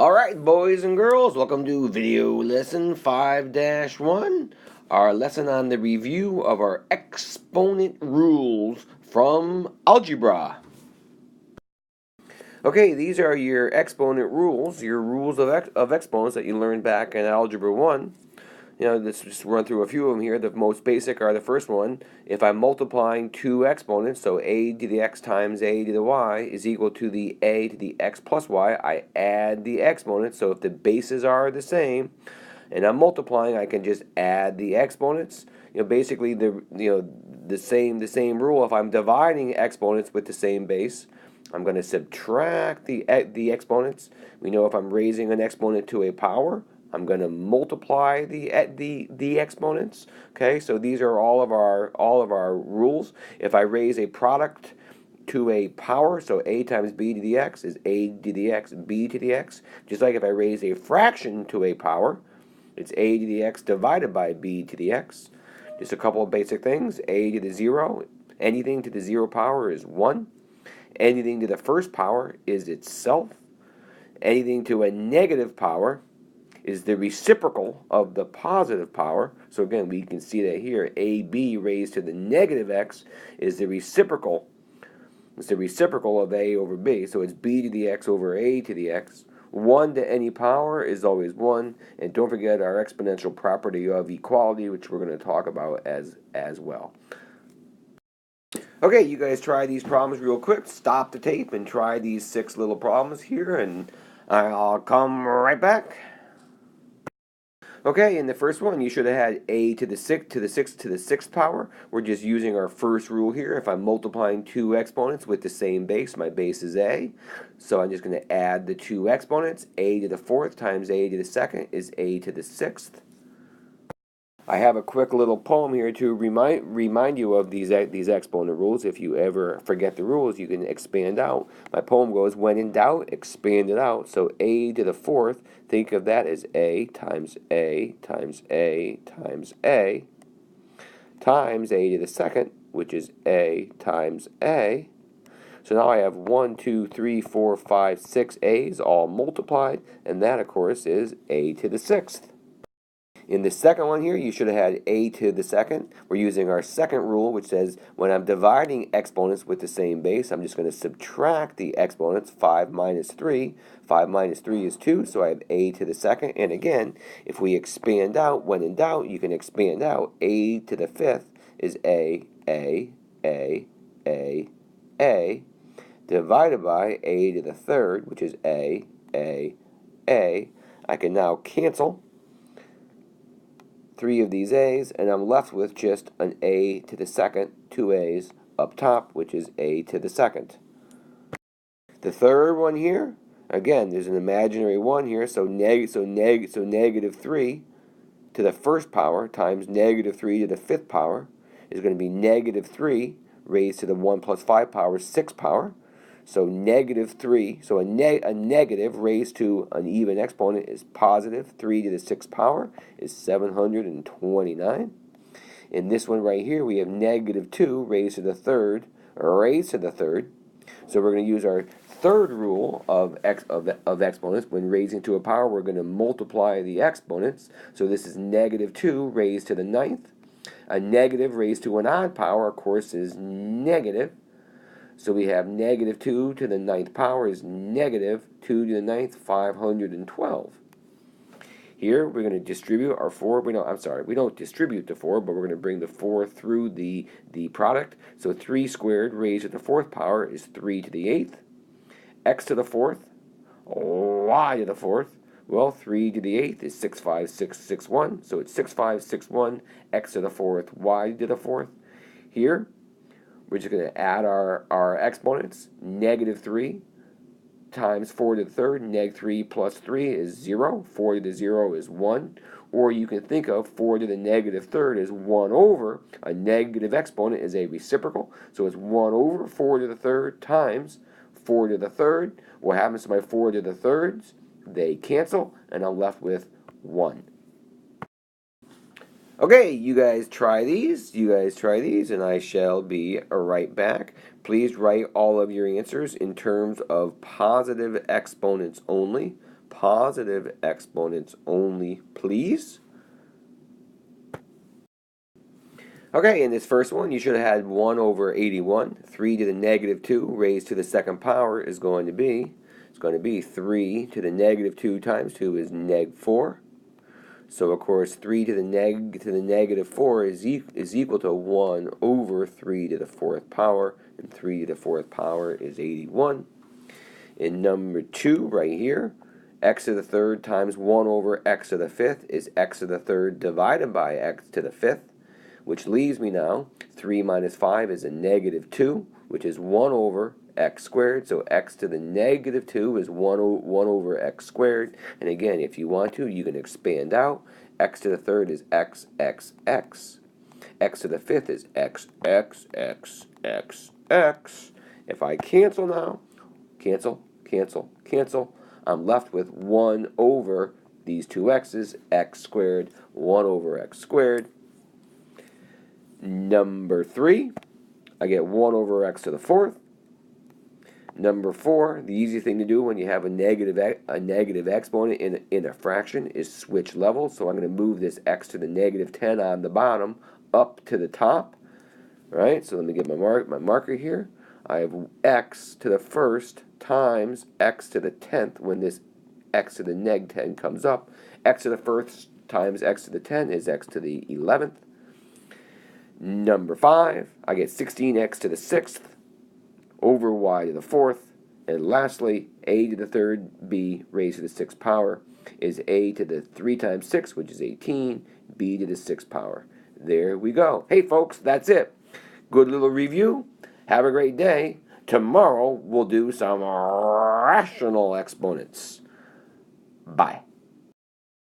Alright, boys and girls, welcome to video lesson 5-1, our lesson on the review of our exponent rules from algebra. Okay, these are your exponent rules, your rules of exponents that you learned back in Algebra 1. Let's just run through a few of them here. The most basic are the first one. If I'm multiplying two exponents, so a to the x times a to the y is equal to the a to the x plus y, I add the exponents. So if the bases are the same and I'm multiplying, I can just add the exponents. Basically the same rule. If I'm dividing exponents with the same base, I'm going to subtract the exponents. We know if I'm raising an exponent to a power, I'm going to multiply the exponents. Okay, so these are all of our rules. If I raise a product to a power, so a times b to the x is a to the x, b to the x. Just like if I raise a fraction to a power, it's a to the x divided by b to the x. Just a couple of basic things. A to the 0, anything to the 0 power is 1. Anything to the first power is itself. Anything to a negative power is the reciprocal of the positive power. So again, we can see that here. AB raised to the negative x is the reciprocal. It's the reciprocal of a over b. So it's b to the x over a to the x. 1 to any power is always 1. And don't forget our exponential property of equality, which we're going to talk about as well. Okay, you guys try these problems real quick. Stop the tape and try these 6 little problems here, and I'll come right back. Okay, in the first one, you should have had a to the 6th power. We're just using our first rule here. If I'm multiplying two exponents with the same base, my base is a. So I'm just going to add the two exponents. A to the 4th times a to the 2nd is a to the 6th. I have a quick little poem here to remind you of these exponent rules. If you ever forget the rules, you can expand out. My poem goes, when in doubt, expand it out. So a to the 4th, think of that as a times a times a times a times a to the 2nd, which is a times a. So now I have 1, 2, 3, 4, 5, 6 a's all multiplied, and that, of course, is a to the 6th. In the second one here, you should have had a to the 2nd. We're using our second rule, which says when I'm dividing exponents with the same base, I'm just going to subtract the exponents. 5 minus 3. 5 minus 3 is 2, so I have a to the 2nd. And again, if we expand out, when in doubt, you can expand out. A to the 5th is a, divided by a to the 3rd, which is a. I can now cancel 3 of these a's, and I'm left with just an a to the 2nd, 2 a's up top, which is a to the 2nd. The third one here, again, there's an imaginary 1 here, so negative 3 to the 1st power times negative 3 to the 5th power is going to be negative 3 raised to the 1 plus 5 power, 6th power. So negative 3, so a negative raised to an even exponent is positive. 3 to the 6th power is 729. In this one right here, we have negative 2 raised to the 3rd, So we're going to use our third rule of exponents. When raising to a power, we're going to multiply the exponents. So this is negative 2 raised to the 9th. A negative raised to an odd power, of course, is negative. So we have negative 2 to the 9th power is negative 2 to the 9th, 512. Here we're going to distribute our 4. We don't distribute the 4, but we're going to bring the 4 through the product. So 3 squared raised to the 4th power is 3 to the 8th. X to the 4th, y to the 4th. Well, 3 to the 8th is 65661. So it's 6561, x to the 4th, y to the 4th. Here, we're just going to add our exponents. Negative 3 times 4 to the 3rd. Negative 3 plus 3 is 0. 4 to the 0 is 1. Or you can think of 4 to the negative 3rd as 1 over. A negative exponent is a reciprocal. So it's 1 over 4 to the 3rd times 4 to the 3rd. What happens to my 4 to the 3rds? They cancel, and I'm left with 1. Okay, you guys try these, and I shall be right back. Please write all of your answers in terms of positive exponents only. positive exponents only, please. Okay, in this first one, you should have had 1 over 81. 3 to the negative 2 raised to the second power is going to be, 3 to the negative 2 times 2 is neg 4. So, of course, 3 to the negative 4 is equal to 1 over 3 to the 4th power, and 3 to the 4th power is 81. In number 2, right here, x to the 3rd times 1 over x to the 5th is x to the 3rd divided by x to the 5th. Which leaves me now, 3 minus 5 is a negative 2, which is 1 over x squared. So x to the negative 2 is 1 over x squared. And again, if you want to, you can expand out. X to the 3rd is x, x, x. X to the 5th is x, x, x, x, x. If I cancel now, cancel, cancel, cancel, I'm left with 1 over these two x's, x squared, 1 over x squared. Number 3, I get 1 over x to the 4th. Number 4, the easy thing to do when you have a negative exponent in a fraction is switch levels. So I'm going to move this x to the negative 10 on the bottom up to the top. Right? So let me get my marker here. I have x to the 1st times x to the 10th when this x to the neg 10 comes up. X to the 1st times x to the 10 is x to the 11th. Number 5, I get 16x to the 6th over y to the 4th. And lastly, a to the 3rd b raised to the 6th power is a to the 3 times 6, which is 18, b to the 6th power. There we go. Hey, folks, that's it. Good little review. Have a great day. Tomorrow we'll do some rational exponents. Bye.